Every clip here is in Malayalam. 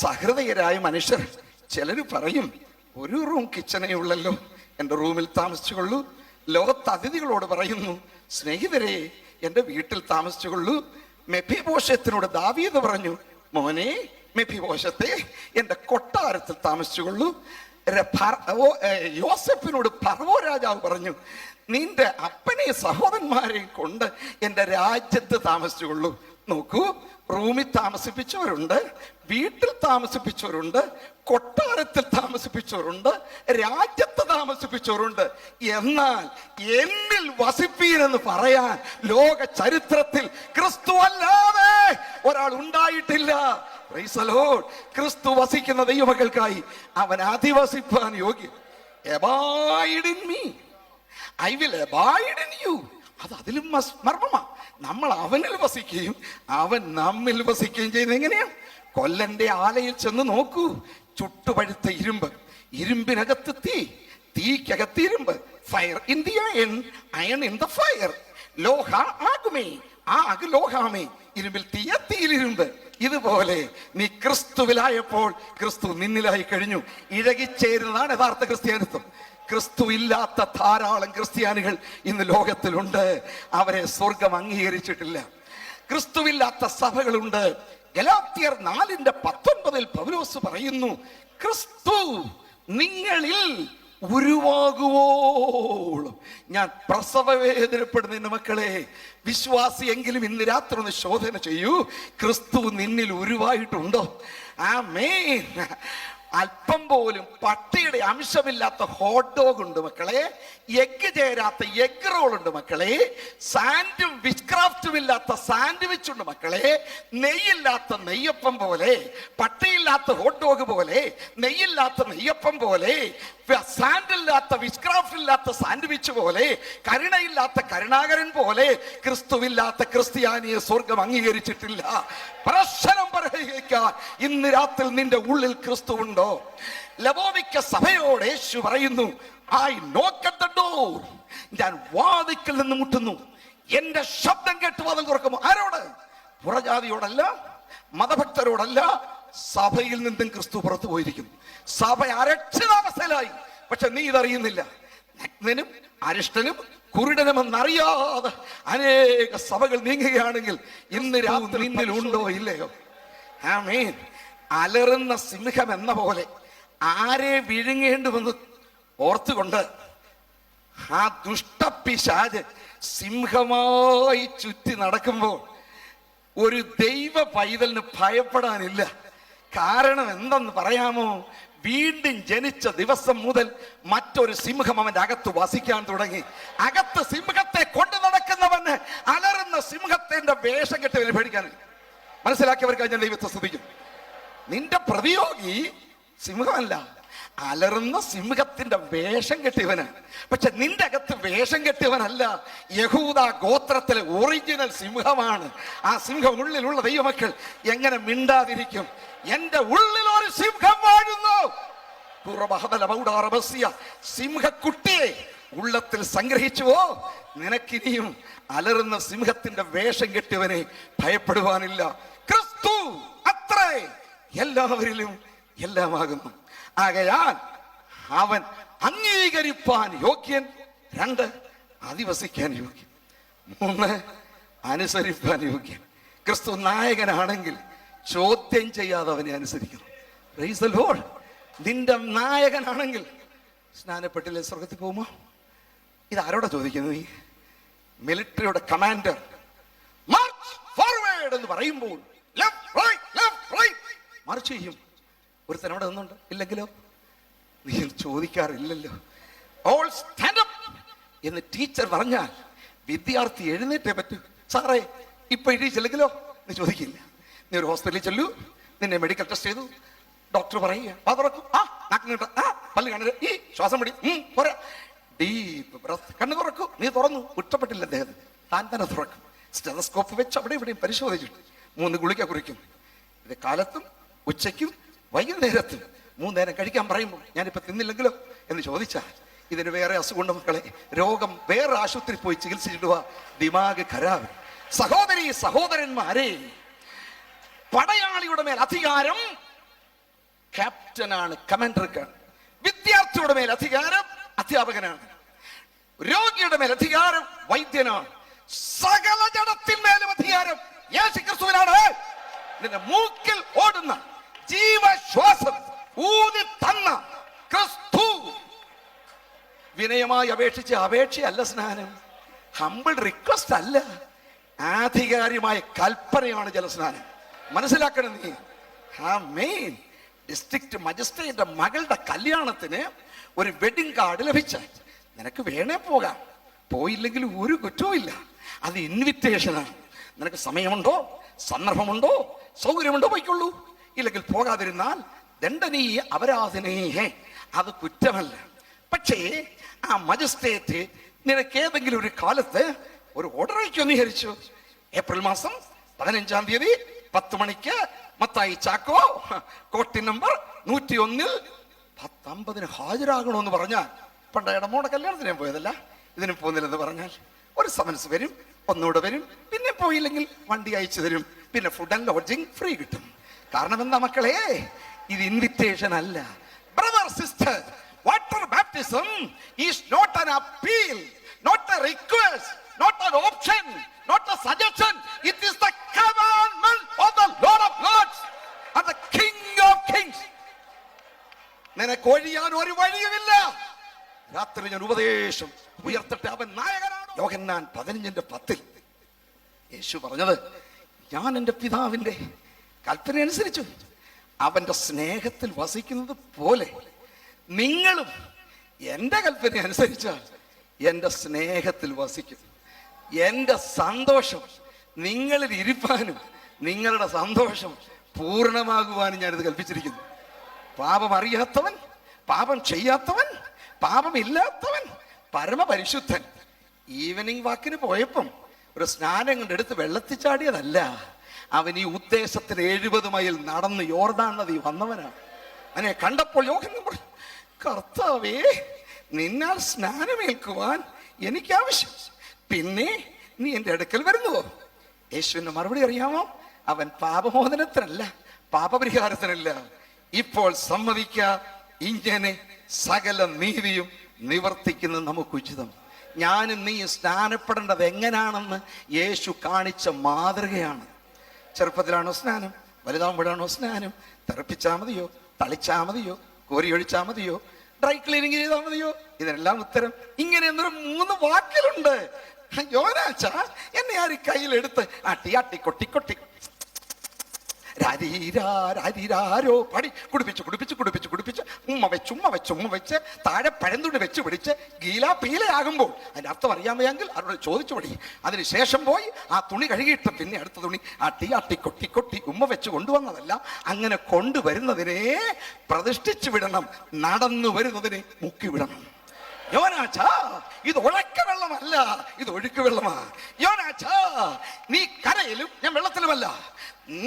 സഹൃദയരായ മനുഷ്യർ ചിലർ പറയും, ഒരു റൂം കിച്ചണേ ഉള്ളല്ലോ, എൻ്റെ റൂമിൽ താമസിച്ചുകൊള്ളൂ. ലോകത്ത് അതിഥികളോട് പറയുന്നു, സ്നേഹിതരെ എൻ്റെ വീട്ടിൽ താമസിച്ചുകൊള്ളൂ. മെഫിബോശത്തിനോട് ദാവീദ് പറഞ്ഞു, മോനെ മെഫിബോശത്തെ എൻ്റെ കൊട്ടാരത്തിൽ താമസിച്ചുകൊള്ളൂ. യോസെഫിനോട് ഫറവോ രാജാവ് പറഞ്ഞു, നിന്റെ അപ്പനെ സഹോദരന്മാരെയും കൊണ്ട് എൻ്റെ രാജ്യത്ത് താമസിച്ചുകൊള്ളൂ. നോക്കൂ, റൂമിൽ താമസിപ്പിച്ചവരുണ്ട്, വീട്ടിൽ താമസിപ്പിച്ചവരുണ്ട്, കൊട്ടാരത്തിൽ താമസിപ്പിച്ചവരുണ്ട്, രാജ്യത്ത് താമസിപ്പിച്ചവരുണ്ട്. എന്നാൽ എന്നിൽ വസിപ്പീനെന്ന് പറയാൻ ലോക ചരിത്രത്തിൽ ക്രിസ്തു അല്ലാതെ ഒരാൾ ഉണ്ടായിട്ടില്ല. ക്രിസ്തു വസിക്കുന്ന ദൈവമക്കൾക്കായി അവൻ അധിവസിപ്പാൻ യോഗ്യൻ. Abide in me, I will abide in you. അത് അതിലും മർമ്മമാ. നമ്മൾ അവനിൽ വസിക്കുകയും അവൻ നമ്മിൽ വസിക്കുകയും ചെയ്യുന്നത് എങ്ങനെയാ? കൊല്ലന്റെ ആലയിൽ ചെന്ന് നോക്കൂ, ചുട്ടുപഴുത്ത ഇരുമ്പ്, ഇരുമ്പിനകത്ത് തീ, തീക്കകത്ത് ഇരുമ്പ്. Fire in the iron, iron in the fire. ലോഹ ആകുമേ, ആക് ലോഹാമേ, ഇരുമ്പിൽ തീയ, തീയിൽ ഇരുമ്പ്. ഇതുപോലെ നീ ക്രിസ്തുവിലായപ്പോൾ ക്രിസ്തു നിന്നിലായി കഴിഞ്ഞു. ഇഴകിച്ചേരുന്നതാണ് യഥാർത്ഥ ക്രിസ്ത്യാനിത്വം. ക്രിസ്തു ഇല്ലാത്ത ധാരാളം ക്രിസ്ത്യാനികൾ ഇന്ന് ലോകത്തിലുണ്ട്. അവരെ സ്വർഗം അംഗീകരിച്ചിട്ടില്ല. ക്രിസ്തുവില്ലാത്ത സഭകളുണ്ട്. ഗലാത്യർ 4:19 പൗലോസ് പറയുന്നു, ക്രിസ്തു നിങ്ങളിൽ ഉരുവാകുവോളം ഞാൻ പ്രസവവേദനപ്പെടുന്ന എന്റെ മക്കളെ, വിശ്വാസിയെങ്കിലും ഇന്ന് രാത്രി ഒന്ന് ശോധന ചെയ്യൂ, ക്രിസ്തു നിന്നിൽ ഉരുവായിട്ടുണ്ടോ? ആമേൻ. അല്പം പോലും പട്ടിയുടെ അംശമില്ലാത്ത ഹോട്ട് ഡോഗ് ഉണ്ട് മക്കളെ, എഗ്ഗ് ചേരാത്ത എഗ് റോൾ ഉണ്ട് മക്കളെ, സാൻഡും വിച്ച്ക്രാഫ്റ്റും ഇല്ലാത്ത സാൻഡ്വിച്ച് ഉണ്ട് മക്കളെ, നെയ്യില്ലാത്ത നെയ്യപ്പം പോലെ, പട്ടിയില്ലാത്ത ഹോട്ട് ഡോഗ് പോലെ, നെയ്യില്ലാത്ത നെയ്യപ്പം പോലെ, സാൻഡില്ലാത്ത വിച്ച്ക്രാഫ്റ്റ് ഇല്ലാത്ത സാൻഡ്വിച്ച് പോലെ, കരുണയില്ലാത്ത കരുണാകരൻ പോലെ ക്രിസ്തുവില്ലാത്ത ക്രിസ്ത്യാനിയെ സ്വർഗം അംഗീകരിച്ചിട്ടില്ല. പ്രശ്നം പറയുക, ഇന്ന് രാത്രി നിന്റെ ഉള്ളിൽ ക്രിസ്തു ഉണ്ടോ? ലവോദിക്ക സഭയോട് യേശു പറയുന്നു, ഐ നോക്ക് അറ്റ് ദ ഡോർ, ഞാൻ വാതിക്കൽ നിന്ന് മുട്ടുന്നു, എന്റെ ശബ്ദം കേട്ട് വാതിൽ തുറക്കുമോ? ആരോട്? പുറജാതിയോടല്ല, മതഭക്തരോടല്ല, സഭയിൽ നിന്നും ക്രിസ്തു പുറത്തു പോയിരിക്കുന്നു. സഭ അരക്ഷിതാവസ്ഥയിലായി. പക്ഷെ നീ ഇതറിയുന്നില്ല. നഗ്നനും അരിഷ്ടനും കുരുടനുമെന്നറിയാതെ അനേക സഭകൾ നീങ്ങുകയാണെങ്കിൽ ഇന്ന് രാത്രി നിന്നിലുണ്ടോ ഇല്ലയോ? ആമേൻ. അലറുന്ന സിംഹം എന്ന പോലെ ആരെ വിഴുങ്ങേണ്ടുവെന്ന് ഓർത്തുകൊണ്ട് ആ ദുഷ്ടപിശാച് സിംഹമായി ചുറ്റി നടക്കുമ്പോൾ ഒരു ദൈവ പൈതലിന് ഭയപ്പെടാനില്ല. കാരണം എന്തെന്ന് പറയാമോ? വീണ്ടും ജനിച്ച ദിവസം മുതൽ മറ്റൊരു സിംഹം അവന്റെ അകത്ത് വസിക്കാൻ തുടങ്ങി. അകത്ത് സിംഹത്തെ കൊണ്ടു നടക്കുന്നവന് അലറുന്ന സിംഹത്തിന്റെ വേഷം കെട്ടവന് പേടിക്കാനില്ല. മനസ്സിലാക്കിയവർക്ക് ഞാൻ ദൈവത്തെ സ്തുതിക്കും. നിന്റെ പ്രതിയോഗി സിംഹമല്ല, അലറുന്ന സിംഹത്തിന്റെ വേഷം കെട്ടിയവന്. പക്ഷെ നിന്റെ അകത്ത് വേഷം കെട്ടിയവനല്ല, യഹൂദ ഗോത്രത്തിലെ ഒറിജിനൽ സിംഹമാണ്. ആ സിംഹം ഉള്ളിലുള്ള ദൈവമക്കൾ എങ്ങനെ മിണ്ടാതിരിക്കും? എന്റെ ഉള്ളിൽ ഒരു സിംഹം വാഴുന്നു. സിംഹക്കുട്ടിയെ ഉള്ളത്തിൽ സംഗ്രഹിച്ചുവോ? നിനക്കിനിയും അലറുന്ന സിംഹത്തിന്റെ വേഷം കെട്ടിയവനെ ഭയപ്പെടുവാനില്ല. ക്രിസ്തു അത്രേ എല്ലാവരിലും എല്ലാമാകുന്നു. ആകയാൽ അവൻ അംഗീകരിപ്പാൻ യോഗ്യൻ, 2 അധിവസിക്കാൻ യോഗ്യൻ, 3 അനുസരിപ്പാൻ യോഗ്യൻ. ക്രിസ്തു നായകനാണെങ്കിൽ ചോദ്യം ചെയ്യാതെ അവനെ അനുസരിക്കണം. Price the Lord. നിന്റെ നായകനാണെങ്കിൽ സ്നാനപ്പെട്ടില്ലേ സ്വർഗത്തിൽ പോകുമോ? ഇതാരോടാ ചോദിക്കുന്നത്? നീ മിലിറ്ററിയുടെ കമാൻഡർ മാർച്ച് ഫോർവേഡ് എന്ന് പറയുമ്പോൾ മാർച്ച് ചെയ്യും. ഒരുത്തനോട് നിന്നുണ്ട്, ഇല്ലെങ്കിലോ? നീ ചോദിക്കാറില്ലല്ലോ. ഓൾ സ്റ്റാൻഡ് അപ്പ് എന്ന് ടീച്ചർ പറഞ്ഞാൽ വിദ്യാർത്ഥി എഴുന്നേറ്റേ പറ്റൂ. സാറേ ഇപ്പൊ എഴുതിച്ചില്ലെങ്കിലോ? നീ ചോദിക്കില്ല. നീ ഒരു ഹോസ്പിറ്റലിൽ ചെല്ലൂ, നിന്നെ മെഡിക്കൽ ടെസ്റ്റ് ചെയ്തു, ഡോക്ടർ പറയുക തുറക്കും, പല്ല് കണ്ണിൽ ഈ ശ്വാസം പിടി, പോരാ, ഡീപ്പ് ബ്രത്ത്, കണ്ണ് തുറക്കൂ. നീ തുറന്നു, കുറ്റപ്പെട്ടില്ല അദ്ദേഹത്തിന്, താൻ തന്നെ തുറക്കും. സ്റ്റെതസ്കോപ്പ് വെച്ച് അവിടെ ഇവിടെയും പരിശോധിച്ചിട്ട് 3 ഗുളിക കുറിക്കും. ഇത് കാലത്തും ഉച്ചയ്ക്കും വൈകുന്നേരത്തും 3 നേരം കഴിക്കാൻ പറയുമ്പോൾ ഞാനിപ്പോ തിന്നില്ലെങ്കിലോ എന്ന് ചോദിച്ചാൽ ഇതിന് വേറെ അസുഖമുണ്ട് മക്കളെ. രോഗം വേറെ ആശുപത്രി പോയി ചികിത്സിച്ചിടുക, ദിമാഗ് ഖരാബ്. സഹോദരി സഹോദരന്മാരെ, പടയാളിയുടെ മേൽ അധികാരം ക്യാപ്റ്റനാണ്, കമാൻഡർക്കാണ്. വിദ്യാർത്ഥിയുടെ മേൽ അധികാരം അധ്യാപകനാണ്. രോഗിയുടെ മേൽ അധികാരം വൈദ്യനാണ്. സകല ജഡത്തിന്മേലും അധികാരം യേശുക്രിസ്തുവിനാണ്. നിന്റെ മൂക്കിൽ ഓടുന്ന ജീവശ്വാസം ഊതി തന്ന ക്രിസ്തു. വിനയമായി അപേക്ഷയല്ല സ്നാനം, ഹംബിൾ റിക്വസ്റ്റ് അല്ല, ആധികാരികമായ കൽപ്പനയാണ് ജലസ്നാനം. മനസ്സിലാക്കണം നീ. ആമേൻ. ഡിസ്ട്രിക്ട് മജിസ്ട്രേറ്റിന്റെ മകളുടെ കല്യാണത്തിന് ഒരു വെഡിങ് കാർഡ് ലഭിച്ച, നിനക്ക് വേണേ പോകാം, പോയില്ലെങ്കിൽ ഒരു കുറ്റവും ഇല്ല. അത് ഇൻവിറ്റേഷനാണ്. നിനക്ക് സമയമുണ്ടോ, സന്ദർഭമുണ്ടോ, സൗകര്യമുണ്ടോ, പോയിക്കൊള്ളൂ. ഇല്ലെങ്കിൽ പോകാതിരുന്നാൽ ദണ്ഡനീയ അപരാധനീയേ, അത് കുറ്റമല്ല. പക്ഷേ ആ മജിസ്ട്രേറ്റ് നിനക്ക് ഏതെങ്കിലും ഒരു കാലത്ത് ഒരു ഓർഡർ അയക്കുമെന്ന് വിചാരിച്ചു. ഏപ്രിൽ മാസം 15-ാം തീയതി 10 മണിക്ക് മത്തായി ചാക്കോ കോട്ടി നമ്പർ 101 10:50 ഹാജരാകണമെന്ന് പറഞ്ഞാൽ, പണ്ട് ഇടമോടെ കല്യാണത്തിന് ഞാൻ പോയതല്ല, ഇതിന് പോകുന്നില്ലെന്ന് പറഞ്ഞാൽ ഒരു സമൻസ് വരും, ഒന്നുകൂടെ വരും, പിന്നെ പോയില്ലെങ്കിൽ വണ്ടി അയച്ചു തരും, പിന്നെ ഫുഡ് ആൻഡ് ലോഡ്ജിങ് ഫ്രീ കിട്ടും. കാരണം എന്താ മക്കളെ, ഇത് ഇൻവിറ്റേഷൻ അല്ല. Brother sister, water baptism is not an appeal, not a request, not an option, not a suggestion. It is the commandment of the Lord of Lords and the King of Kings. നിനക്ക് ഒഴിയാൻ ഒരു വഴിയുമില്ല. രാത്രി ഞാൻ ഉപദേശം ഉയർത്തട്ടെ, അവൻ നായകനാണ്. യോഹന്നാൻ 15:10 യേശു പറഞ്ഞത്, ഞാൻ എൻ്റെ പിതാവിൻ്റെ കൽപ്പന അനുസരിച്ചു അവന്റെ സ്നേഹത്തിൽ വസിക്കുന്നത് പോലെ നിങ്ങളും എൻ്റെ കൽപ്പന അനുസരിച്ചാൽ എൻ്റെ സ്നേഹത്തിൽ വസിക്കും. എൻ്റെ സന്തോഷം നിങ്ങളിൽ ഇരിപ്പാനും നിങ്ങളുടെ സന്തോഷം പൂർണ്ണമാകുവാനും ഞാനിത് കൽപ്പിച്ചിരിക്കുന്നു. പാപം അറിയാത്തവൻ, പാപം ചെയ്യാത്തവൻ, പാപമില്ലാത്തവൻ, പരമപരിശുദ്ധൻ. ഈവനിങ് വാക്കിന് പോയപ്പം ഒരു സ്നാനം കൊണ്ടെടുത്ത് വെള്ളത്തിൽ ചാടിയതല്ല, അവൻ ഈ ഉദ്ദേശത്തിന് 70 മൈൽ നടന്ന് യോർദാൻ നദി വന്നവനാണ്. അവനെ കണ്ടപ്പോൾ യോഹന്നാൻ പറഞ്ഞു, കർത്താവേ, നിന്നാൽ സ്നാനമേൽക്കുവാൻ എനിക്ക് ആവശ്യം, പിന്നെ നീ എൻ്റെ അടുക്കൽ വരുന്നുവോ? യേശുവിന്റെ മറുപടി അറിയാമോ? അവൻ പാപമോചനത്തിനല്ല, പാപപരിഹാരത്തിനല്ല. ഇപ്പോൾ സമ്മതിക്ക, ഇങ്ങനെ സകല നീതിയും നിവർത്തിക്കുന്നത് നമുക്ക് ഉചിതം. ഞാനും നീ സ്നാനപ്പെടേണ്ടത് എങ്ങനെയാണെന്ന് യേശു കാണിച്ച മാതൃകയാണ്. ചെറുപ്പത്തിലാണോ സ്നാനം, വലുതാകുമ്പോഴാണോ സ്നാനം, തെറിപ്പിച്ചാൽ മതിയോ, തളിച്ചാൽ മതിയോ, കോരിയൊഴിച്ചാൽ മതിയോ, ഡ്രൈ ക്ലീനിങ് ചെയ്താൽ മതിയോ? ഇതിനെല്ലാം ഉത്തരം ഇങ്ങനെ എന്നൊരു 3 വാക്കിലുണ്ട്. യോനാച്ച എന്നെ ആര് കയ്യിലെടുത്ത് ആട്ടി കൊട്ടി രാരീരാരോ പാടി കുടിപ്പിച്ച് ഉമ്മ വെച്ച് താഴെ പഴന്തുണി വെച്ച് പിടിച്ച് ഗീല പീലയാകുമ്പോൾ അതിന്റെ അർത്ഥം അറിയാമെങ്കിൽ അവരോട് ചോദിച്ചു പഠി. അതിനുശേഷം പോയി ആ തുണി കഴുകിയിട്ട് പിന്നെ അടുത്ത തുണി ആട്ടി കൊട്ടി ഉമ്മ വെച്ച് കൊണ്ടുവന്നതല്ല. അങ്ങനെ കൊണ്ടുവരുന്നതിനെ പ്രതിഷ്ഠിച്ചു വിടണം, നടന്നു വരുന്നതിനെ മുക്കി വിടണം. യോനാച്ച, ഇത് ഉഴക്ക വെള്ളമല്ല, ഇത് ഒഴുക്ക് വെള്ളമാ. യോനാച്ച, നീ കരയിലും ഞാൻ വെള്ളത്തിലുമല്ല,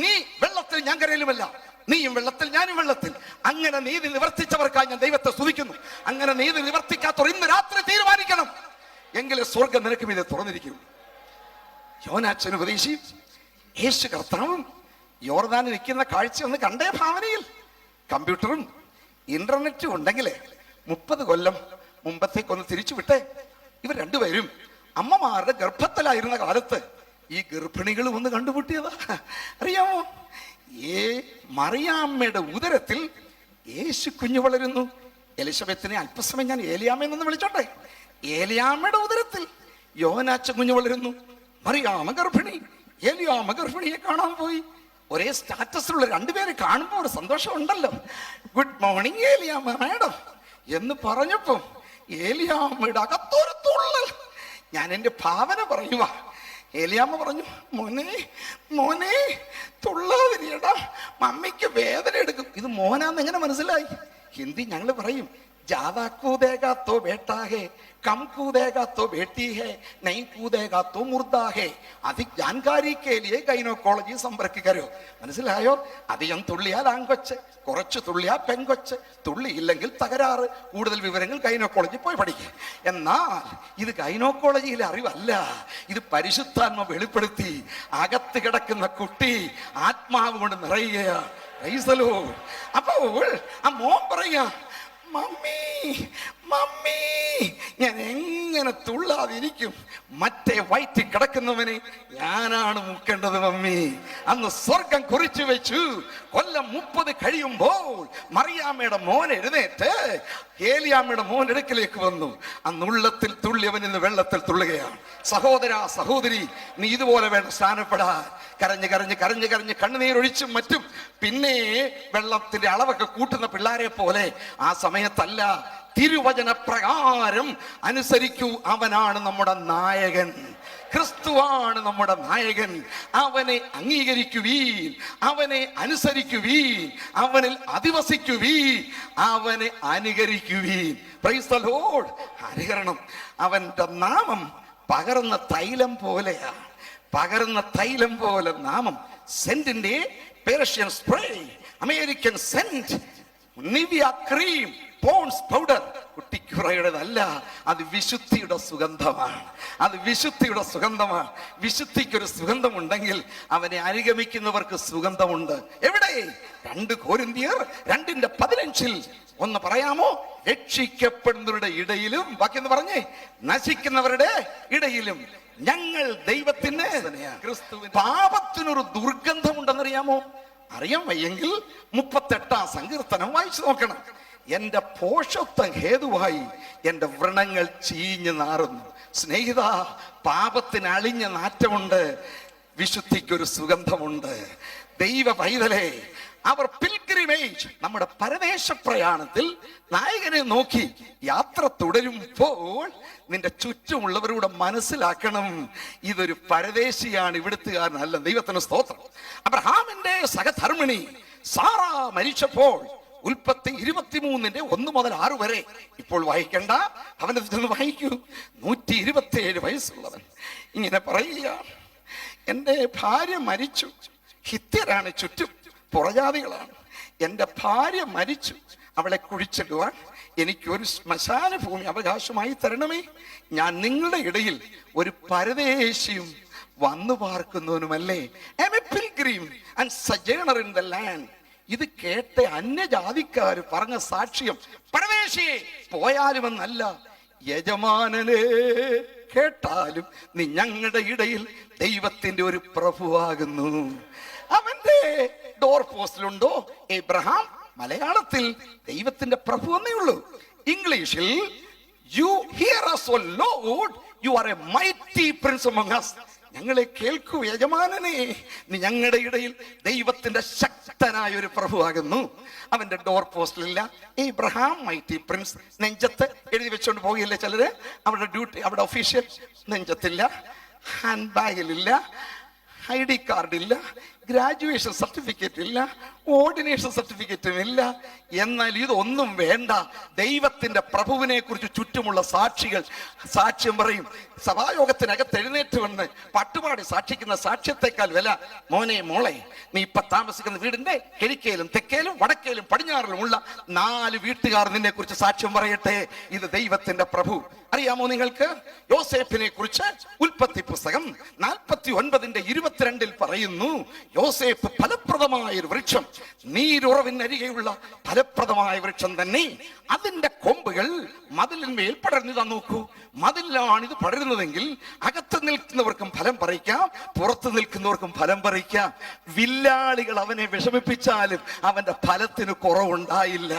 നീ വെള്ളത്തിൽ ഞാൻ കരയിലുമല്ല, നീയും വെള്ളത്തിൽ ഞാനും വെള്ളത്തിൽ. അങ്ങനെ നീതി നിവർത്തിച്ചവർക്കായി ഞാൻ ദൈവത്തെ സ്തുതിക്കുന്നു. അങ്ങനെ നീതി നിവർത്തിക്കാത്തവർ ഇന്ന് രാത്രി തീരുമാനിക്കണം, എങ്കിലേ സ്വർഗം നിനക്കും ഇത് തുറന്നിരിക്കും. യോനാച്ചന് ഉപദേശി യേശു കർത്താവും യോർദാനിൽ നിൽക്കുന്ന കാഴ്ച ഒന്ന് കണ്ടേ. ഭാവനയിൽ കമ്പ്യൂട്ടറും ഇന്റർനെറ്റും ഉണ്ടെങ്കിലേ 30 കൊല്ലം മുമ്പത്തേക്കൊന്ന് തിരിച്ചു വിട്ടേ. ഇവർ രണ്ടുപേരും അമ്മമാരുടെ ഗർഭത്തിലായിരുന്ന കാലത്ത് ഈ ഗർഭിണികൾ ഒന്ന് കണ്ടുമുട്ടിയതാ. അറിയാമോ? മറിയാമ്മയുടെ ഉദരത്തിൽ യേശു കുഞ്ഞു വളരുന്നു. എലിസബത്തിനെ അല്പസമയം ഞാൻ ഏലിയാമ്മയെന്നൊന്ന് വിളിച്ചോട്ടെ. ഏലിയാമ്മയുടെ ഉദരത്തിൽ യോനാച്ച കുഞ്ഞു വളരുന്നു. മറിയാമ്മ ഗർഭിണി, ഏലിയാമ്മ ഗർഭിണിയെ കാണാൻ പോയി. ഒരേ സ്റ്റാറ്റസിലുള്ള 2 പേരെ കാണുമ്പോൾ ഒരു സന്തോഷം ഉണ്ടല്ലോ. ഗുഡ് മോർണിംഗ് ഏലിയാമ്മ മാഡം എന്ന് പറഞ്ഞപ്പോ ഏലിയാമ്മയുടെ അകത്തൊരു തുള്ളൽ. ഞാൻ എൻ്റെ ഭാവന പറയുക. ഏലിയാമ്മ പറഞ്ഞു, മോനെ തുള്ളാതിരിയടാ, മമ്മിക്ക് വേദന എടുക്കും. ഇത് മോനാന്ന് എങ്ങനെ മനസ്സിലായി? ഹിന്ദി ഞങ്ങൾ പറയും, ज्यादा कूदेगा तो बेटा है, कम कूदेगा तो बेटी है, नहीं कूदेगा तो मुर्दा है. अधिक जानकारी के लिए ഗൈനക്കോളജി സമ്പർക്ക കരോ. മനസ്സിലായോ? അധികം തുള്ളിയാൽ ആൺകൊച്ച്, കുറച്ച് തുള്ളിയാൽ പെൺകൊച്ച്, തുള്ളിയില്ലെങ്കിൽ തകരാറ്. കൂടുതൽ വിവരങ്ങൾ ഗൈനക്കോളജി പോയി പഠിക്കുക. എന്നാൽ ഇത് ഗൈനക്കോളജിയിലെ അറിവല്ല, ഇത് പരിശുദ്ധാത്മ വെളിപ്പെടുത്തി അകത്ത് കിടക്കുന്ന കുട്ടി ആത്മാവ് കൊണ്ട് നിറയുകയാണ്. Praise the Lord. അപ്പോൾ ആ മോൻ പറയാ, മമ്മി മമ്മി ഞാൻ എങ്ങനെ തുള്ളാതിരിക്കും, മറ്റേ വയറ്റിൽ കിടക്കുന്നവനെ ഞാനാണ് മുക്കേണ്ടത് മമ്മി. അന്ന് സ്വർഗം കുറിച്ചു വെച്ചു. കൊല്ലം 30 കഴിയുമ്പോൾ മറിയാമ്മയുടെ മോൻ എഴുന്നേറ്റ് ഏലിയാമ്മയുടെ മോൻ അടുക്കലേക്ക് വന്നു. അന്നുള്ളത്തിൽ തുള്ളിയവൻ ഇന്ന് വെള്ളത്തിൽ തുള്ളുകയാണ്. സഹോദര സഹോദരി, നീ ഇതുപോലെ വേണം സ്ഥാനപ്പെടാൻ. കരഞ്ഞ് കരഞ്ഞ് കരഞ്ഞ് കരഞ്ഞ് കണ്ണുനീരൊഴിച്ചും മറ്റും പിന്നെ വെള്ളത്തിന്റെ അളവൊക്കെ കൂട്ടുന്ന പിള്ളേരെ പോലെ ആ സമയത്തല്ല, തിരുവചന പ്രകാരം അനുസരിക്കൂ. അവനാണ് നമ്മുടെ നായകൻ. ക്രിസ്തുവാണ് നമ്മുടെ നായകൻ. അവനെ അംഗീകരിക്കുവീൻ, അവനെ അനുസരിക്കുവീൻ, അവനിൽ അധിവസിക്കുവീൻ, അവനെ അനുകരിക്കുവീൻ. Praise the Lord. അനുകരണം. അവന്റെ നാമം പകർന്ന തൈലം പോലെയാണ്. പകർന്ന തൈലം പോലെ നാമം. സെന്റിന്റെ Persian spray, American scent, Nivea cream, Pond's powder കുട്ടിക്കുറയുടേതല്ല. അത് വിശുദ്ധിയുടെ സുഗന്ധമാണ്. അത് വിശുദ്ധിയുടെ സുഗന്ധമാണ്. വിശുദ്ധിക്കൊരു സുഗന്ധമുണ്ടെങ്കിൽ അവനെ അനുഗമിക്കുന്നവർക്ക് സുഗന്ധമുണ്ട്. എവിടെ? 2 കൊരിന്ത്യർ 2:15 ഒന്ന് പറയാമോ? രക്ഷിക്കപ്പെടുന്നവരുടെ ഇടയിലും, ബാക്കിയെന്ന് പറഞ്ഞേ, നശിക്കുന്നവരുടെ ഇടയിലും ഞങ്ങൾ ദൈവത്തിന് ക്രിസ്തുവിന്. പാപത്തിനൊരു ദുർഗന്ധമുണ്ടെന്നറിയാമോ? അറിയാൻ വയ്യെങ്കിൽ 38-ാം സങ്കീർത്തനം വായിച്ചു നോക്കണം. എന്റെ പോഷത്വം ഹേതുവായി എന്റെ വ്രണങ്ങൾ ചീഞ്ഞു നാറുന്നു. സ്നേഹിത, പാപത്തിന് അളിഞ്ഞ നാറ്റമുണ്ട്, വിശുദ്ധിക്കൊരു സുഗന്ധമുണ്ട്. ദൈവ പൈതലേ, അവർ പിൽഗ്രിമേജ്, നമ്മുടെ പരദേശ പ്രയാണത്തിൽ നായകനെ നോക്കി യാത്ര തുടരുമ്പോൾ നിന്റെ ചുറ്റുമുള്ളവരോട് മനസ്സിലാക്കണം, ഇതൊരു പരദേശിയാണ്, ഇവിടുത്തുകാരനല്ല. ദൈവത്തിന് സ്തോത്രം. അബ്രഹാമിന്റെ സഹധർമ്മിണി സാറ മരിച്ചപ്പോൾ ഉൽപ്പത്തി 23:1 മുതൽ 6 വരെ, ഇപ്പോൾ വായിക്കണ്ട, അവനെ വായിക്കൂ. 127 വയസ്സുള്ളവൻ ഇങ്ങനെ പറയുക, എന്റെ ഭാര്യ മരിച്ചു. ഹിത്യരാണ് ചുറ്റും, പുറജാതികളാണ്. എന്റെ ഭാര്യ മരിച്ചു, അവളെ കുഴിച്ചിടുവാൻ എനിക്കൊരു ശ്മശാന ഭൂമി അവകാശമായി തരണമേ. ഞാൻ നിങ്ങളുടെ ഇടയിൽ ഒരു പരദേശിയും വന്നു പാർക്കുന്നവനുമല്ലേ. I am a pilgrim and sojourner in the land. ഇത് കേട്ട അന്യജാതിക്കാര് പറഞ്ഞ സാക്ഷ്യം, പരദേശിയെ പോയാലുമെന്നല്ല, യജമാനനെ കേട്ടാലും നീ ഞങ്ങളുടെ ഇടയിൽ ദൈവത്തിന്റെ ഒരു പ്രഭുവാകുന്നു. അവന്റെ ഡോർ പോസ്റ്റിലുണ്ടോ എബ്രഹാം? മലയാളത്തിൽ ദൈവത്തിന്റെ പ്രഭു എന്നേ ഉള്ളൂ. ഇംഗ്ലീഷിൽ you hear us, O Lord, you are a mighty prince among us. ഞങ്ങളെ കേൾക്കൂ യജമാനനെ, നീ ഞങ്ങളുടെ ഇടയിൽ ദൈവത്തിന്റെ ശക്തനായ ഒരു പ്രഭുവാകുന്നു. അവന്റെ ഡോർ പോസ്റ്റിലില്ല എബ്രഹാം മൈറ്റി പ്രിൻസ്. നെഞ്ചത്ത് എഴുതി വെച്ചോണ്ട് പോകില്ലേ ചിലര്, അവരുടെ ഡ്യൂട്ടി, അവിടെ ഒഫീഷ്യൽ നെഞ്ചത്തില്ല, ഹാൻഡ് ബാഗിലില്ല, ID കാർഡില്ല, ഗ്രാജുവേഷൻ സർട്ടിഫിക്കറ്റ് ഇല്ല, ഓർഡിനേഷൻ സർട്ടിഫിക്കറ്റും ഇല്ല. എന്നാൽ ഇതൊന്നും വേണ്ട. ദൈവത്തിന്റെ പ്രഭുവിനെ കുറിച്ച് ചുറ്റുമുള്ള സാക്ഷികൾ സാക്ഷ്യം പറയും. സഭായോഗത്തിനകത്ത് എഴുന്നേറ്റ് വന്ന് പട്ടുപാടി സാക്ഷിക്കുന്ന സാക്ഷ്യത്തെക്കാൾ വില, മോനെ മോളെ, നീ ഇപ്പൊ താമസിക്കുന്ന വീടിന്റെ കിഴക്കേലും തെക്കേലും വടക്കേലും പടിഞ്ഞാറിലും ഉള്ള 4 വീട്ടുകാർ നിന്നെ കുറിച്ച് സാക്ഷ്യം പറയട്ടെ. ഇത് ദൈവത്തിന്റെ പ്രഭു. അറിയാമോ നിങ്ങൾക്ക്? യോസേഫിനെ കുറിച്ച് ഉൽപ്പത്തി പുസ്തകം 49:22 പറയുന്നു, യോസേഫ് ഫലപ്രദമായ ഒരു വൃക്ഷം, നീരുറവിനരികെയുള്ള ഫലപ്രദമായ വൃക്ഷം തന്നെ. അതിന്റെ കൊമ്പുകൾ മതിലിന്മേൽ പടർന്നു. നോക്കൂ, മതിലാണ് ഇത് പടരുന്നതെങ്കിൽ അകത്ത് നിൽക്കുന്നവർക്കും ഫലം പറിക്കാം, പുറത്ത് നിൽക്കുന്നവർക്കും ഫലം പറിക്കാം. വില്ലാളികൾ അവനെ വിഷമിപ്പിച്ചാലും അവന്റെ ഫലത്തിന് കുറവുണ്ടായില്ല.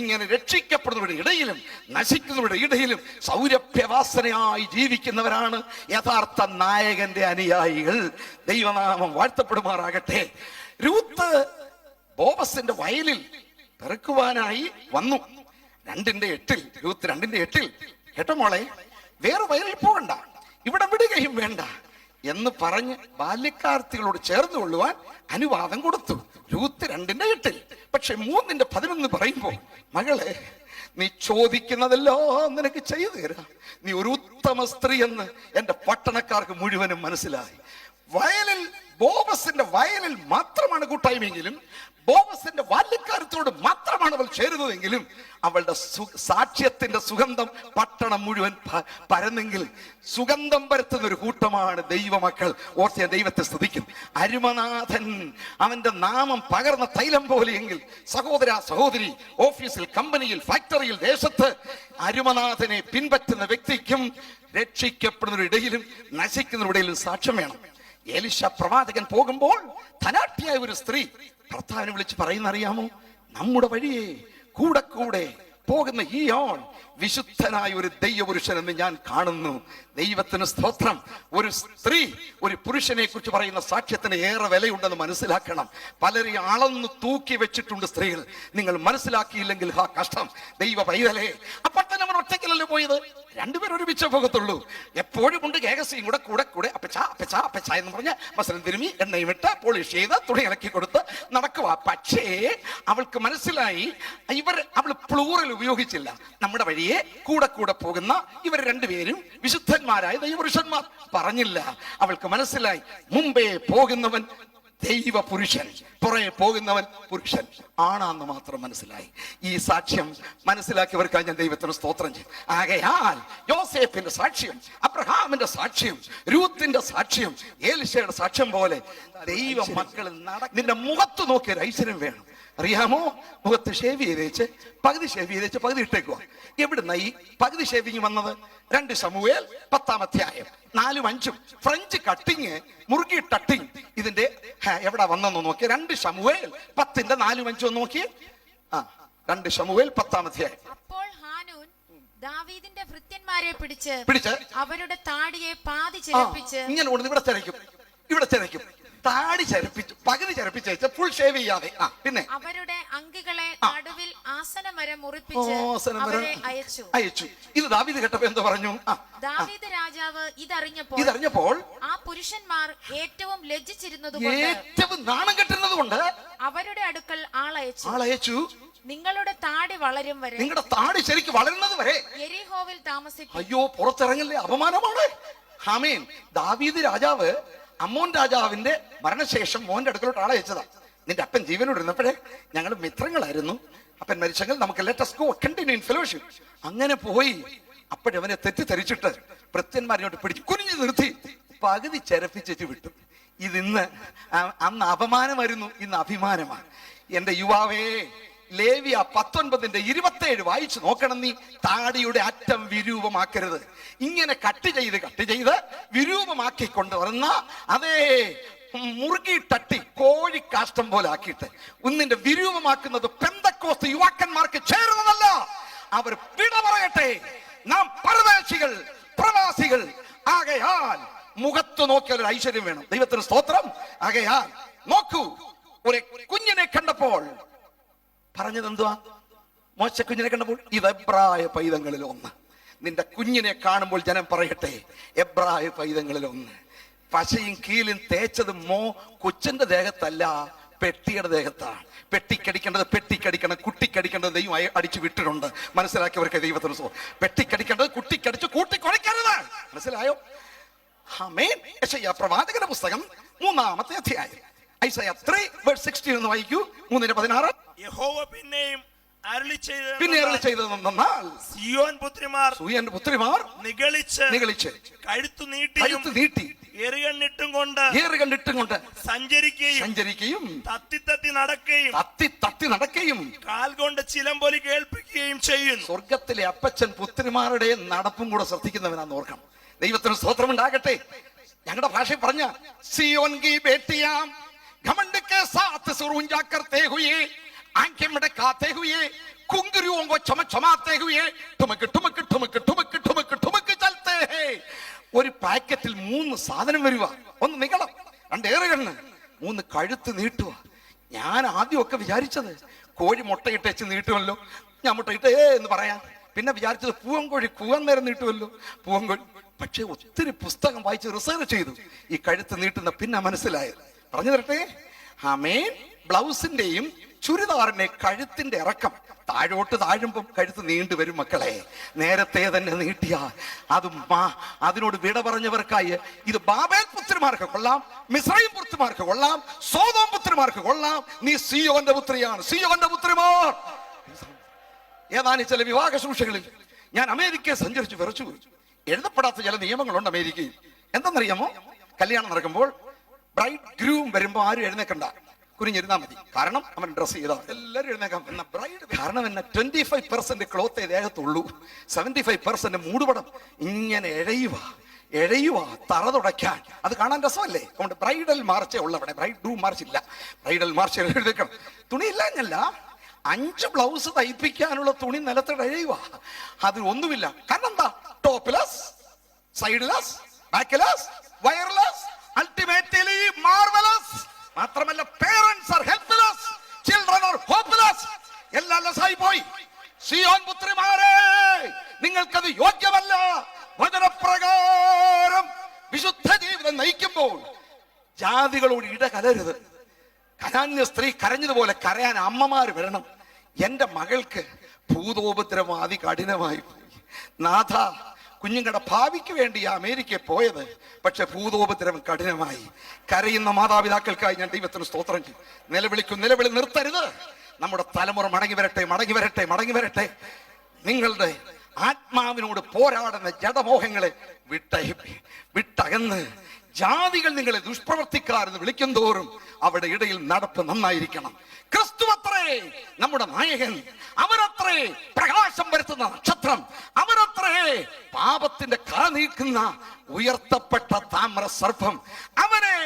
ഇങ്ങനെ രക്ഷിക്കപ്പെടുന്നവരുടെ ഇടയിലും നശിക്കുന്നവരുടെ ഇടയിലും സൗരഭ്യവാസനയായി ജീവിക്കുന്നവരാണ് യഥാർത്ഥ നായകന്റെ അനുയായികൾ. ദൈവനാമം വാഴ്ത്തപ്പെടുമാറാകട്ടെ. രൂത്ത് ബോവസിന്റെ വയലിൽ പെറുക്കുവാനായി വന്നു. 2:8 രൂത്ത് 2:8, കേട്ടോ മോളെ, വേറെ വയലിൽ പോകണ്ട, ഇവിടെ വിടുകയും വേണ്ട എന്ന് പറഞ്ഞ് ബാല്യക്കാർത്തികളോട് ചേർന്ന് കൊള്ളുവാൻ അനുവാദം കൊടുത്തു. രൂത്ത് 2:8. പക്ഷെ 3:11 പറയുമ്പോ, മകളെ, നീ ചോദിക്കുന്നതെല്ലാം നിനക്ക് ചെയ്തു തരാം, നീ ഒരു ഉത്തമ സ്ത്രീ എന്ന് എന്റെ പട്ടണക്കാർക്ക് മുഴുവനും മനസ്സിലായി. വയലിൽ, ബോവസിന്റെ വയലിൽ മാത്രമാണ് കൂട്ടായ്മയെങ്കിലും, ബോവസിന്റെ ബാല്യക്കാരത്തോട് മാത്രമാണ് അവൾ ചേരുന്നതെങ്കിലും, അവളുടെ സാക്ഷ്യത്തിന്റെ സുഗന്ധം പട്ടണം മുഴുവൻ പരന്നെങ്കിൽ സുഗന്ധം പരത്തുന്ന ഒരു കൂട്ടമാണ് ദൈവമക്കൾ. ഓർത്ത് ഞാൻ ദൈവത്തെ സ്തുതിക്കും. അരുമനാഥൻ അവന്റെ നാമം പകർന്ന തൈലം പോലെയെങ്കിൽ സഹോദര സഹോദരി, ഓഫീസിൽ, കമ്പനിയിൽ, ഫാക്ടറിയിൽ, ദേശത്ത് അരുമനാഥനെ പിൻപറ്റുന്ന വ്യക്തിക്കും രക്ഷിക്കപ്പെടുന്നവരിടയിലും നശിക്കുന്നവരുടെയിലും സാക്ഷ്യം വേണം. എലിശ പ്രവാചകൻ പോകുമ്പോൾ ധനാഢ്യായ ഒരു സ്ത്രീ ഭർത്താവിനെ വിളിച്ച് പറയുന്ന അറിയാമോ? നമ്മുടെ വഴിയെ കൂടെ കൂടെ പോകുന്ന ഈ ആൾ വിശുദ്ധനായ ഒരു ദൈവപുരുഷനെന്ന് ഞാൻ കാണുന്നു. ദൈവത്തിന് സ്തോത്രം. ഒരു സ്ത്രീ ഒരു പുരുഷനെ കുറിച്ച് പറയുന്ന സാക്ഷ്യത്തിന് ഏറെ വിലയുണ്ടെന്ന് മനസ്സിലാക്കണം. പലരെയും അളന്ന് തൂക്കി വെച്ചിട്ടുണ്ട് സ്ത്രീകൾ. നിങ്ങൾ മനസ്സിലാക്കിയില്ലെങ്കിൽ ഹാ കഷ്ടം. ദൈവ പൈതലേ, അപ്പോൾ തന്നെ അവൻ ഒറ്റയ്ക്കല്ലല്ലോ പോയത്, രണ്ടുപേരും ഒരുമിച്ച് പോകത്തുള്ളൂ. എപ്പോഴും കൊണ്ട് കേകസിയും കൂടെ കൂടെ കൂടെ അപ്പച്ചാ അപ്പച്ചാ അപ്പച്ചാ എന്ന് പറഞ്ഞ് മസനം തിരുമി എണ്ണയും ഇട്ട് പോളിഷ് ചെയ്ത് തുണി ഇളക്കി കൊടുത്ത് നടക്കുക. പക്ഷേ അവൾക്ക് മനസ്സിലായി അവൾ പ്ലൂറൽ ഉപയോഗിച്ചില്ല. നമ്മുടെ വഴിയെ കൂടെ കൂടെ പോകുന്ന ഇവർ രണ്ടുപേരും വിശുദ്ധന്മാരായ ദൈവപുരുഷന്മാർ പറഞ്ഞില്ല. അവൾക്ക് മനസ്സിലായി മുമ്പേ പോകുന്നവൻ ദൈവ പുരുഷൻ, പുറകെ പോകുന്നവൻ പുരുഷൻ ആണെന്ന് മാത്രം മനസ്സിലായി. ഈ സാക്ഷ്യം മനസ്സിലാക്കിയവർക്കായി ഞാൻ ദൈവത്തിന് സ്തോത്രം ചെയ്യും. ആകയാൽ യോസേഫിന്റെ സാക്ഷ്യം, അബ്രഹാമിന്റെ സാക്ഷ്യം, രൂത്തിന്റെ സാക്ഷ്യം, ഏലിശയുടെ സാക്ഷ്യം പോലെ ദൈവ മക്കൾ നിന്റെ മുഖത്ത് നോക്കിയ ഒരു ഐശ്വര്യം വേണം. അറിയാമോ? മുഖത്ത് ഷേവ് ചെയ്തേച്ച് പകുതി ഷേവ് ചെയ്തേച്ച് പകുതി ഇട്ടേക്കുക. എവിടുന്ന ഈ പകുതി ഷേവിങ് വന്നത്? 2 ശമൂവേൽ 10-ാം അധ്യായം 4-ഉം 5-ഉം ഫ്രഞ്ച് കട്ടിങ്, മുറുകി ടട്ടിങ്. ഇതിന്റെ എവിടെ വന്നെന്ന് നോക്കിയ 2 ശമൂവേൽ 10-ന്റെ 4-ഉം 5-ഉം നോക്കിയേ. 2 ശമൂവേൽ 10-ാം അധ്യായം. അപ്പോൾ ഹാനൂൻ ദാവീദിന്റെ ഭൃത്യന്മാരെ പിടിച്ച് അവരുടെ താടിയെ പാതി ചിരപ്പിച്ച് ഇങ്ങനെ കൊണ്ട് ഇവിടെ ചരയ്ക്കും താടി ചരപ്പിച്ചു, പകുതി ചരപ്പിച്ച് ഫുൾ ഷേവ് ചെയ്യാതെ. പിന്നെ അവരുടെ അങ്കികളെ നടുവിൽ ആസനമരം മുറിപ്പിച്ച് അവരെ അയച്ചു. ഇത് ദാവീദ് കേട്ടപ്പോ എന്താ പറഞ്ഞു? ദാവീദ് രാജാവ് ഇതറിഞ്ഞപ്പോൾ ആ പുരുഷന്മാർ ഏറ്റവും ലജ്ജിച്ചിരുന്നതുകൊണ്ട്, ഏറ്റവും നാണം കെട്ടുന്നതുകൊണ്ട് അവരുടെ അടുക്കൽ ആളയച്ചു. നിങ്ങളുടെ താടി വളരും വരെ, നിങ്ങളുടെ താടി ശരിക്കും വളരുന്നത് വരെ യെരിഹോവിൽ താമസിക്കും. അയ്യോ, പുറത്തിറങ്ങല്ലേ, അപമാനമാണ്. ആമേൻ. ദാവീദ് രാജാവ് അമ്മോൻ രാജാവിന്റെ മരണശേഷം മോന്റെ അടുക്കലോട്ട് ആളെ അയച്ചതാ. നിന്റെ അപ്പൻ ജീവനോട് ഇരുന്നപ്പോഴേ ഞങ്ങൾ മിത്രങ്ങളായിരുന്നു. അപ്പൻ മരിച്ചെങ്കിൽ നമുക്ക് let us go continue in fellowship. അങ്ങനെ പോയി. അപ്പോഴവനെ തെറ്റിദ്ധരിച്ചിട്ട് ഭൃത്യന്മാരിലോട്ട് പിടിച്ച് കുനിഞ്ഞു നിർത്തി പകുതി ചരപ്പിച്ചു വിട്ടു. ഇതിന്ന് അന്ന് അപമാനമായിരുന്നു, ഇന്ന് അഭിമാനമാണ്. എന്റെ യുവാവേ, ലേവ്യ 19:27 വായിച്ചു നോക്കണം. നീ താടിയുടെ അറ്റം വിരൂപമാക്കരുത്. ഇങ്ങനെ കട്ട് ചെയ്ത് വിരൂപമാക്കി കൊണ്ടുവരുന്ന അതേ മുറുകി തട്ടി കോഴി കാഷ്ടം പോലെ ആക്കിയിട്ട് ഒന്നിന്റെ വിരൂപമാക്കുന്നത് പെന്തക്കോസ്ത് യുവാക്കന്മാർക്ക് ചേരുന്നതല്ല. അവർ വിട പറയട്ടെ. നാം പരദേശികൾ, പ്രവാസികൾ. ആകയാൽ മുഖത്ത് നോക്കിയാൽ ഒരു ഐശ്വര്യം വേണം. ദൈവത്തിന് സ്തോത്രം. ആകയാൽ നോക്കൂ, ഒരു കുഞ്ഞിനെ കണ്ടപ്പോൾ പറഞ്ഞത് എന്തുവാ? മോശ കുഞ്ഞിനെ കണ്ടപ്പോൾ ഇത് എബ്രായ പൈതങ്ങളിൽ ഒന്ന്. നിന്റെ കുഞ്ഞിനെ കാണുമ്പോൾ ജനം പറയട്ടെ, എബ്രായ പൈതങ്ങളിൽ ഒന്ന്. പശയും കീലും തേച്ചത് കൊച്ചിന്റെ ദേഹത്തല്ല, പെട്ടിയുടെ ദേഹത്താണ്. പെട്ടിക്കടിക്കേണ്ടത് പെട്ടിക്കടിക്കണം, കുട്ടിക്കടിക്കേണ്ടത് ദൈവം അടിച്ചു വിട്ടിട്ടുണ്ട്. മനസ്സിലാക്കിയവർക്ക് ദൈവത്തിന് പെട്ടിക്കടിക്കേണ്ടത് കുട്ടിക്കടിച്ച് കൂട്ടിക്കൊടിക്കരുത്. മനസ്സിലായോ? ആമേൻ. യെശയ്യാ പ്രവാചകന്റെ പുസ്തകം 3-ാമത്തെ അധ്യായം ഐസയ 3:16 എന്ന് വായിക്കൂ. 3:16. യഹോവ പിന്നെയും അരുളി ചെയ്തതെന്നാൽ സിയോൻ പുത്രിമാർ നിഗളിച്ച് കഴുത്തു നീട്ടി എറികണ്ണിട്ടും കൊണ്ട് സഞ്ചരിക്കുകയും തത്തി നടക്കുകയും കാൽ കൊണ്ട് ചിലമ്പൊലി കേൾപ്പിക്കുകയും ചെയ്യുന്നു. സ്വർഗത്തിലെ അപ്പച്ചൻ പുത്രിമാരുടെ നടപ്പും കൂടെ ശ്രദ്ധിക്കുന്നവനാന്ന് ഓർക്കണം. ദൈവത്തിന് സ്തോത്രം ഉണ്ടാകട്ടെ. ഞങ്ങളുടെ ഭാഷയിൽ പറഞ്ഞ സിയോൻ കി ബേട്ടിയാം घमंड के साथ सुरुंजा करते हुए आंखें मटकाते हुए घुंघरुओं को चमचमाते हुए ठुमक ठुमक ठुमक ठुमक ठुमक ठुमक चलते हैं. ഒരു പാക്കറ്റിൽ 3 സാധനം വരുക. 1 നികളം, 2 ഏറുകണ്ണ്, 3 കഴുത്ത് നീട്ടുക. ഞാൻ ആദ്യമൊക്കെ വിചാരിച്ചത് കോഴി മുട്ടയിട്ട് നീട്ടുമല്ലോ, ഞാൻ മുട്ടയിട്ടേ എന്ന് പറയാം. പിന്നെ വിചാരിച്ചത് പൂവൻകോഴി കൂവൻ നേരം നീട്ടുമല്ലോ, പൂവൻകോഴി. പക്ഷെ ഒത്തിരി പുസ്തകം വായിച്ച് റിസർച്ച് ചെയ്തു ഈ കഴുത്ത് നീട്ടുന്ന. പിന്നെ മനസ്സിലായത് പറഞ്ഞു തരട്ടെ. ആമേൻ. ബ്ലൗസിന്റെയും ചുരിദാറിന്റെ കഴുത്തിന്റെ ഇറക്കം താഴോട്ട് താഴുമ്പം കഴുത്ത് നീണ്ടുവരും മക്കളെ. നേരത്തെ തന്നെ നീട്ടിയാൽ അതിനോട് വിട പറഞ്ഞവർക്കായി ഇത് ബാബേൽ പുത്രിമാർക്ക് കൊള്ളാം, മിസ്രയീം പുത്രിമാർക്ക് കൊള്ളാം, സോദോം പുത്രിമാർക്ക് കൊള്ളാം. നീ സിയോന്റെ പുത്രിയാണ്. സിയോന്റെ പുത്രിമാർ ഏതാനും ചില വിവാഹ ശുശ്രൂഷകളിൽ ഞാൻ അമേരിക്കയെ സഞ്ചരിച്ചു വിറച്ചു പോയി. എഴുതപ്പെടാത്ത ചില നിയമങ്ങളുണ്ട് അമേരിക്കയിൽ. എന്തെന്നറിയാമോ? കല്യാണം നടക്കുമ്പോൾ ബ്രൈഡ് ഗ്രൂം വരുമ്പോ ആരും എഴുന്നേക്കണ്ട, കുനിഞ്ഞിരുന്നാ മതി. കാരണം അവൻ ഡ്രസ് ചെയ്താ എല്ലാവരും എഴുന്നേക്കാം. എന്ന ബ്രൈഡ് കാരണം എന്നെ 25% ക്ലോത്തേ ദേഹത്തുള്ളൂ, 75% മൂടുപടം ഇങ്ങനെ എഴയുക തറ തുടയ്ക്കാൻ. അത് കാണാൻ രസമല്ലേ? അതുകൊണ്ട് ബ്രൈഡൽ മാർച്ചേ ഉള്ളവിടെ, ബ്രൈഡ് ഗ്രൂം മാർച്ചില്ല. ബ്രൈഡൽ മാർച്ച് എഴുതേക്കണം. തുണിയില്ല എന്നല്ല, 5 ബ്ലൗസ് തയ്പ്പിക്കാനുള്ള തുണി നിലത്തോടെ എഴയുക. അതിൽ ഒന്നുമില്ല. കാരണം എന്താ? ടോപ്പ്ലെസ്, സൈഡ്ലെസ്, ബാക്ക്ലെസ്, വയർലെസ്, അൾട്ടിമേറ്റ്ലി മാർവലസ്. മാത്രമല്ല parents R helpless, children are hopeless. എല്ലാം ലെസ്സായി പോയി. സിയോൻ പുത്രിമാരെ, നിങ്ങൾക്കത് യോഗ്യമല്ല. വചനപ്രകാരം വിശുദ്ധ ജീവിതം നയിക്കുമ്പോൾ ജാതികളോട് ഇടകലരുത്. കനാന്യ സ്ത്രീ കരഞ്ഞതുപോലെ കരയാൻ അമ്മമാര് വരണം. എന്റെ മകൾക്ക് ഭൂതോപദ്രവം അതികഠിനമായി പോയി. നാഥ, കുഞ്ഞുങ്ങളുടെ ഭാവിക്ക് വേണ്ടി അമേരിക്കയിൽ പോയത്, പക്ഷെ ഭൂതോപദ്രവം കഠിനമായി. കരയുന്ന മാതാപിതാക്കൾക്കായി ഞാൻ ദൈവത്തിന് സ്തോത്രം ചെയ്യും. നിലവിളി നിർത്തരുത്. നമ്മുടെ തലമുറ മടങ്ങി വരട്ടെ. നിങ്ങളുടെ ആത്മാവിനോട് പോരാടുന്ന ജഡമോഹങ്ങളെ വിട്ടകന്ന് ജാതികൾ നിങ്ങളെ ദുഷ്പ്രവർത്തിക്കാരെന്ന് വിളിക്കും തോറും അവിടെ ഇടയിൽ നടപ്പ് നന്നായിരിക്കണം. ക്രിസ്തുവത്രേ നമ്മുടെ നായകൻ, അവരത്രേ പ്രകാശം വരുത്തുന്ന നക്ഷത്രം, അവരത്രേ പാപത്തിന്റെ കറ നീക്കുന്ന ഉയർത്തപ്പെട്ട താമ്ര സർപ്പം. അവനെ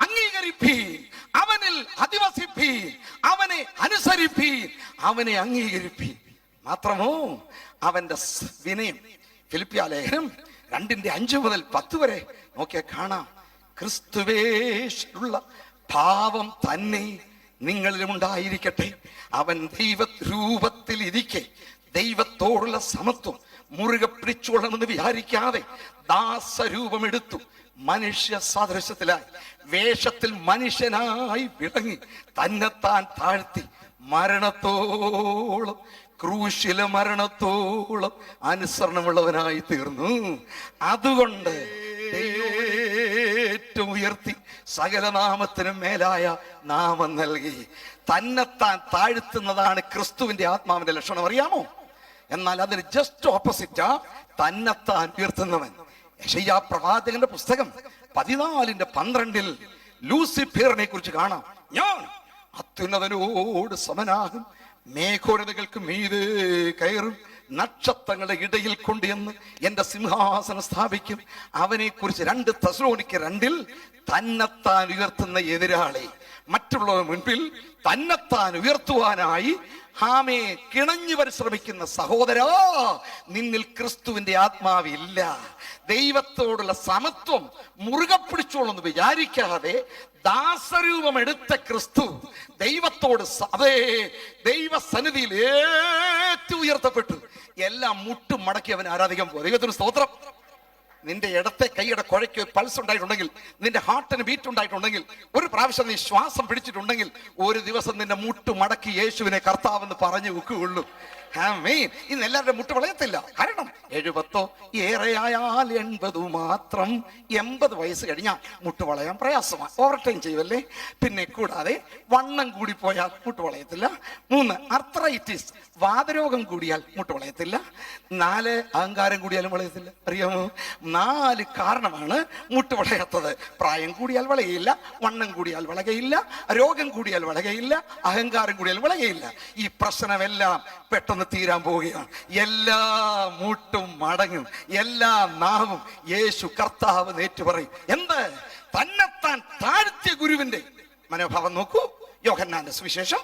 അംഗീകരിപ്പീൻ, അവനിൽ അധിവസിപ്പീൻ, അവനെ അനുസരിപ്പീൻ, അവനെ അംഗീകരിപ്പീൻ. മാത്രമോ അവന്റെ വിനയം. ഫിലിപ്പിയ ലേഖനം 2:5 മുതൽ 10 വരെ നോക്കിയാൽ കാണാം. ക്രിസ്തുവേശുള്ള ഭാവം തന്നെ നിങ്ങളിലും ഉണ്ടായിരിക്കട്ടെ. അവൻ ദൈവരൂപത്തിൽ ഇരിക്കെ ദൈവത്തോടുള്ള സമത്വം മുറുകെ പിടിച്ചോളണമെന്ന് വിചാരിക്കാതെ ദാസരൂപമെടുത്തു. മനുഷ്യ സാദൃശ്യത്തിലായി വേഷത്തിൽ മനുഷ്യനായി വിളങ്ങി തന്നെത്താൻ താഴ്ത്തി മരണത്തോളം, ക്രൂശിലെ മരണത്തോളം അനുസരണമുള്ളവനായി തീർന്നു. അതുകൊണ്ട് ഏറ്റവും ഉയർത്തി സകല നാമത്തിനും മേലായ നാമം നൽകി. തന്നെത്താൻ താഴ്ത്തുന്നതാണ് ക്രിസ്തുവിന്റെ ആത്മാവിന്റെ ലക്ഷണം. അറിയാമോ? എന്നാൽ അതിന് ജസ്റ്റ് ഓപ്പോസിറ്റാ തന്നെത്താൻ ഉയർത്തുന്നവൻ. യെശയ്യാ പ്രവാചകന്റെ പുസ്തകം 14:12 ലൂസിഫറിനെ കുറിച്ച് കാണാം. ഞാൻ അത്യുന്നതനോട് സമനാകും, മേഘോരതകൾക്ക് മീതെ കയറും, നക്ഷത്രങ്ങളുടെ ഇടയിൽ കൊണ്ടുവന്ന് എന്റെ സിംഹാസനം സ്ഥാപിക്കും. അവനെ കുറിച്ച് 2 തെസ്സലോനിക്കർ 2 തന്നെത്താൻ ഉയർത്തുന്ന എതിരാളി, മറ്റുള്ളവർ മുൻപിൽ തന്നെത്താൻ ഉയർത്തുവാനായി കിണഞ്ഞു പരിശ്രമിക്കുന്ന സഹോദരാ, നിന്നിൽ ക്രിസ്തുവിന്റെ ആത്മാവില്ല. ദൈവത്തോടുള്ള സമത്വം മുറുകെ പിടിച്ചോളെന്ന് വിചാരിക്കാതെ ദാസരൂപം എടുത്ത ക്രിസ്തു ദൈവത്തോട് ദൈവസന്നിധിയിൽ ഏറ്റവും ഉയർത്തപ്പെട്ടു. എല്ലാം മുട്ടും മടക്കി അവൻ ആരാധിക്കാൻ പോകും. ദൈവത്തിന് സ്തോത്രം. നിന്റെ ഇടത്തെ കൈയുടെ കുഴയ്ക്ക് പൾസ് ഉണ്ടായിട്ടുണ്ടെങ്കിൽ, നിന്റെ ഹാർട്ടിന് ബീറ്റ് ഉണ്ടായിട്ടുണ്ടെങ്കിൽ, ഒരു പ്രാവശ്യം നീ ശ്വാസം പിടിച്ചിട്ടുണ്ടെങ്കിൽ, ഒരു ദിവസം നിന്റെ മുട്ട് മടക്കി യേശുവിനെ കർത്താവെന്ന് പറഞ്ഞു വെക്കുകയുള്ളൂ. ഇന്ന് എല്ലാവരുടെ മുട്ട് വളയത്തില്ല. കാരണം 70 ഏറെയായാൽ 80 മാത്രം. 80 വയസ്സ് കഴിഞ്ഞാൽ മുട്ട് വളയാൻ പ്രയാസമാണ്. ഓവർ ടൈം ചെയ്യുമല്ലേ. പിന്നെ കൂടാതെ വണ്ണം കൂടി പോയാൽ മുട്ട് വളയത്തില്ല. 3 അർത്രൈറ്റിസ്, വാതരോഗം കൂടിയാൽ മുട്ട് വളയത്തില്ല. 4 അഹങ്കാരം കൂടിയാലും വളയത്തില്ല. അറിയാമോ? 4 കാരണമാണ് മുട്ട് വളയാത്തത്. പ്രായം കൂടിയാൽ വളയയില്ല, വണ്ണം കൂടിയാൽ വളകയില്ല, രോഗം കൂടിയാൽ വളകയില്ല, അഹങ്കാരം കൂടിയാൽ വളകയില്ല. ഈ പ്രശ്നമെല്ലാം പെട്ടെന്ന് തീരാൻ പോവുകയാണ്. എല്ലാ മുട്ടും മടങ്ങും, എല്ലാ നാവും യേശു കർത്താവ് ഏറ്റു പറയും. എന്ത്? തന്നെത്താൻ താഴ്ത്തിയ ഗുരുവിന്റെ മനോഭാവം നോക്കൂ. യോഹന്നാന്റെ സുവിശേഷം